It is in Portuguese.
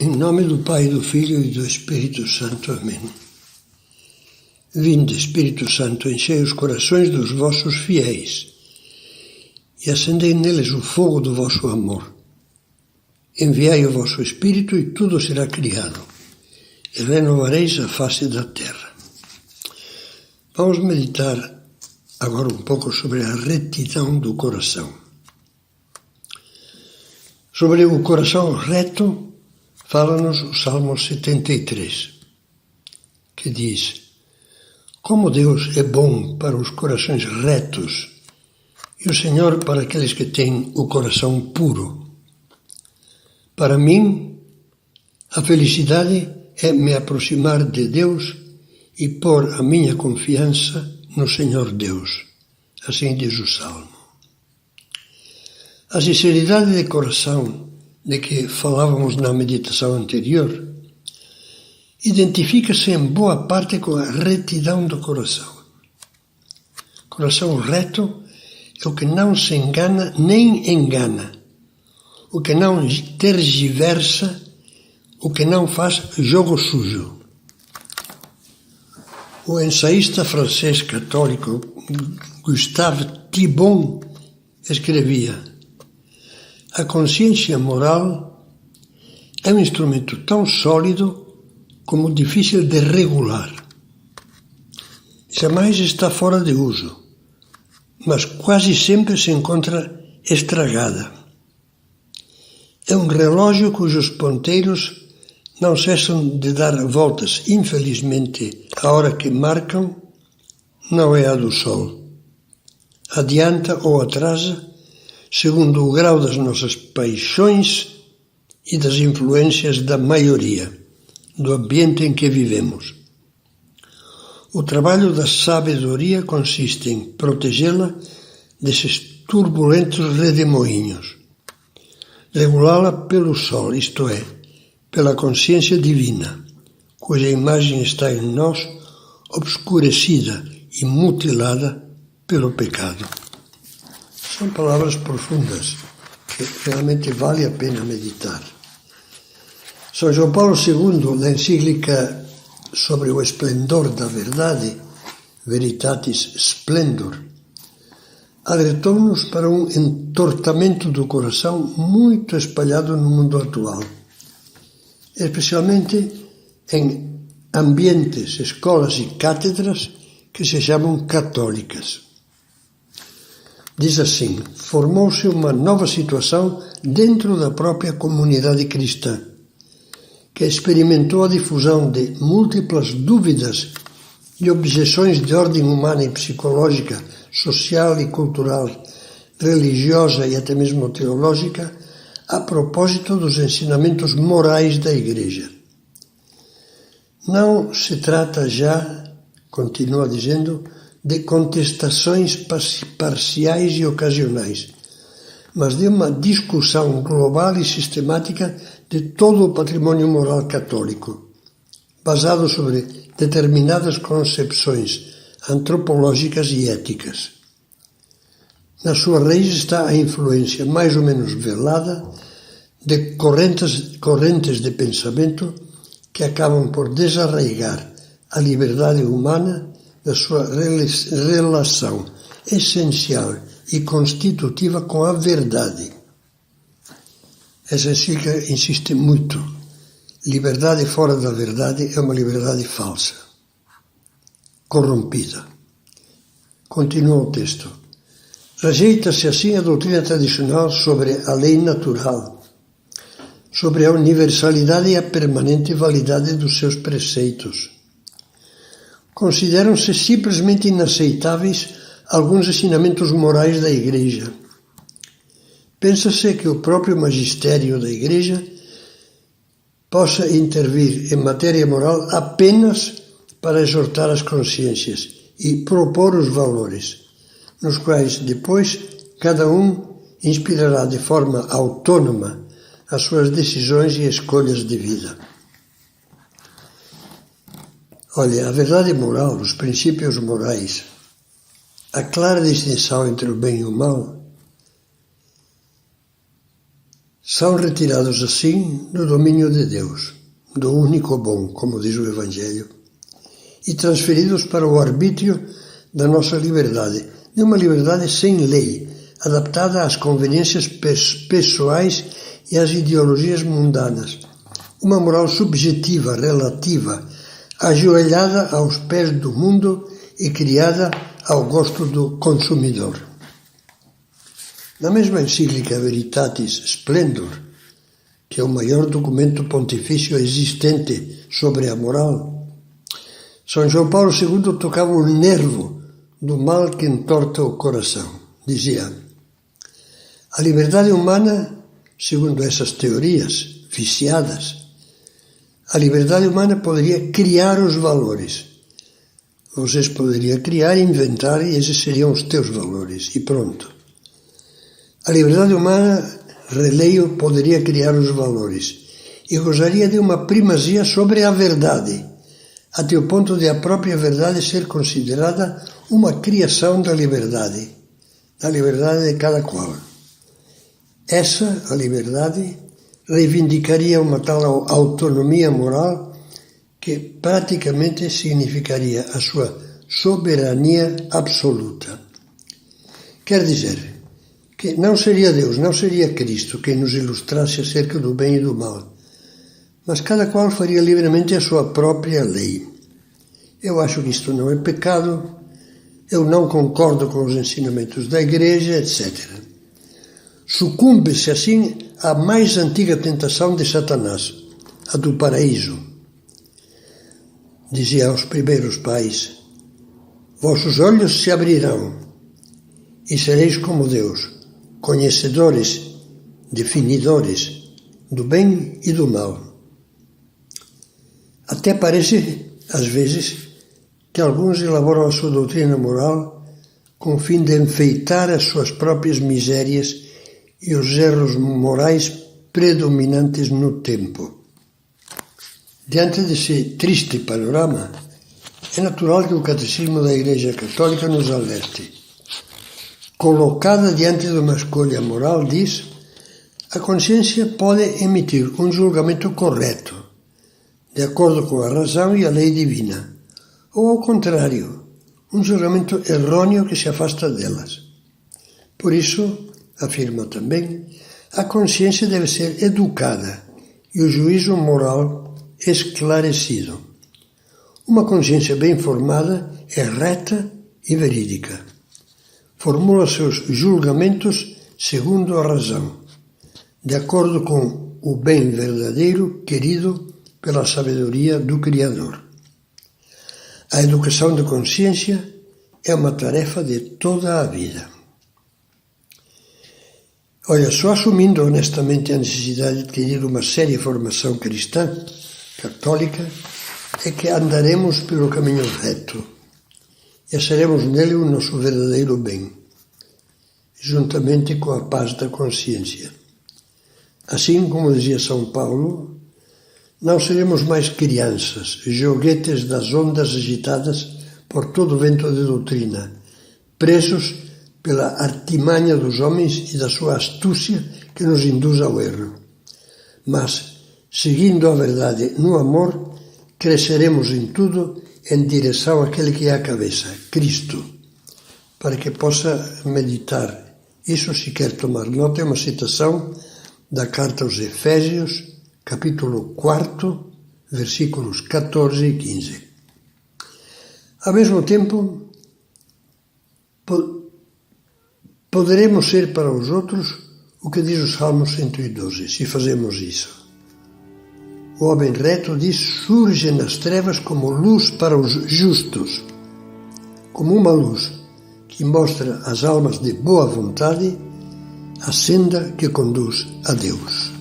Em nome do Pai, do Filho e do Espírito Santo. Amém. Vinde, Espírito Santo, enchei os corações dos vossos fiéis e acendei neles o fogo do vosso amor. Enviai o vosso Espírito e tudo será criado, e renovareis a face da terra. Vamos meditar agora um pouco sobre a retidão do coração. Sobre o coração reto, fala-nos o Salmo 73, que diz: como Deus é bom para os corações retos e o Senhor para aqueles que têm o coração puro. Para mim, a felicidade é me aproximar de Deus e pôr a minha confiança no Senhor Deus. Assim diz o Salmo. A sinceridade de coração de que falávamos na meditação anterior identifica-se em boa parte com a retidão do coração. Coração reto é o que não se engana nem engana, o que não tergiversa, o que não faz jogo sujo. O ensaísta francês católico Gustave Thibon escrevia: a consciência moral é um instrumento tão sólido como difícil de regular. Jamais está fora de uso, mas quase sempre se encontra estragada. É um relógio cujos ponteiros não cessam de dar voltas. Infelizmente, a hora que marcam não é a do sol. Adianta ou atrasa, segundo o grau das nossas paixões e das influências da maioria, do ambiente em que vivemos. O trabalho da sabedoria consiste em protegê-la desses turbulentos redemoinhos, regulá-la pelo sol, isto é, pela consciência divina, cuja imagem está em nós obscurecida e mutilada pelo pecado. São palavras profundas que realmente vale a pena meditar. São João Paulo II, na encíclica sobre o esplendor da verdade, Veritatis Splendor, alertou-nos para um entortamento do coração muito espalhado no mundo atual, especialmente em ambientes, escolas e cátedras que se chamam católicas. Diz assim: formou-se uma nova situação dentro da própria comunidade cristã, que experimentou a difusão de múltiplas dúvidas e objeções de ordem humana e psicológica, social e cultural, religiosa e até mesmo teológica, a propósito dos ensinamentos morais da Igreja. Não se trata já, continua dizendo, de contestações parciais e ocasionais, mas de uma discussão global e sistemática de todo o patrimônio moral católico, basado sobre determinadas concepções antropológicas e éticas. Na sua raiz está a influência mais ou menos velada de correntes de pensamento que acabam por desarraigar a liberdade humana da sua relação essencial e constitutiva com a verdade. Essa encíclica insiste muito. Liberdade fora da verdade é uma liberdade falsa, corrompida. Continua o texto. Rejeita-se assim a doutrina tradicional sobre a lei natural, sobre a universalidade e a permanente validade dos seus preceitos. Consideram-se simplesmente inaceitáveis alguns ensinamentos morais da Igreja. Pensa-se que o próprio magistério da Igreja possa intervir em matéria moral apenas para exortar as consciências e propor os valores, nos quais depois cada um inspirará de forma autônoma as suas decisões e escolhas de vida. Olha, a verdade moral, os princípios morais, a clara distinção entre o bem e o mal, são retirados assim do domínio de Deus, do único bom, como diz o Evangelho, e transferidos para o arbítrio da nossa liberdade, de uma liberdade sem lei, adaptada às conveniências pessoais e às ideologias mundanas. Uma moral subjetiva, relativa, ajoelhada aos pés do mundo e criada ao gosto do consumidor. Na mesma encíclica Veritatis Splendor, que é o maior documento pontifício existente sobre a moral, São João Paulo II tocava o nervo do mal que entorta o coração. Dizia: a liberdade humana, segundo essas teorias viciadas, a liberdade humana poderia criar os valores. Vocês poderiam criar, inventar, e esses seriam os teus valores, e pronto. A liberdade humana, releio, poderia criar os valores e gozaria de uma primazia sobre a verdade, até o ponto de a própria verdade ser considerada uma criação da liberdade de cada qual. Essa, a liberdade, reivindicaria uma tal autonomia moral que praticamente significaria a sua soberania absoluta. Quer dizer, que não seria Deus, não seria Cristo quem nos ilustrasse acerca do bem e do mal, mas cada qual faria livremente a sua própria lei. Eu acho que isto não é pecado, eu não concordo com os ensinamentos da Igreja, etc. Sucumbe-se assim à mais antiga tentação de Satanás, a do paraíso. Dizia aos primeiros pais: vossos olhos se abrirão e sereis como Deus, conhecedores, definidores do bem e do mal. Até parece, às vezes, que alguns elaboram a sua doutrina moral com o fim de enfeitar as suas próprias misérias e os erros morais predominantes no tempo. Diante desse triste panorama, é natural que o Catecismo da Igreja Católica nos alerte. Colocada diante de uma escolha moral, diz, a consciência pode emitir um julgamento correto, de acordo com a razão e a lei divina, ou ao contrário, um julgamento errôneo que se afasta delas. Por isso, afirma também, a consciência deve ser educada e o juízo moral esclarecido. Uma consciência bem formada é reta e verídica. Formula seus julgamentos segundo a razão, de acordo com o bem verdadeiro querido pela sabedoria do Criador. A educação da consciência é uma tarefa de toda a vida. Olha, só assumindo honestamente a necessidade de adquirir uma séria formação cristã, católica, é que andaremos pelo caminho reto e acharemos nele o nosso verdadeiro bem, juntamente com a paz da consciência. Assim como dizia São Paulo, não seremos mais crianças, joguetes das ondas agitadas por todo o vento de doutrina, presos pela artimanha dos homens e da sua astúcia que nos induz ao erro. Mas, seguindo a verdade no amor, cresceremos em tudo em direção àquele que é a cabeça, Cristo, para que possa meditar. Isso, se quer tomar nota, é uma citação da carta aos Efésios, capítulo 4, versículos 14 e 15. Ao mesmo tempo, poderemos ser para os outros o que diz o Salmo 112, se fazemos isso. O homem reto, diz, surge nas trevas como luz para os justos, como uma luz que mostra às almas de boa vontade a senda que conduz a Deus.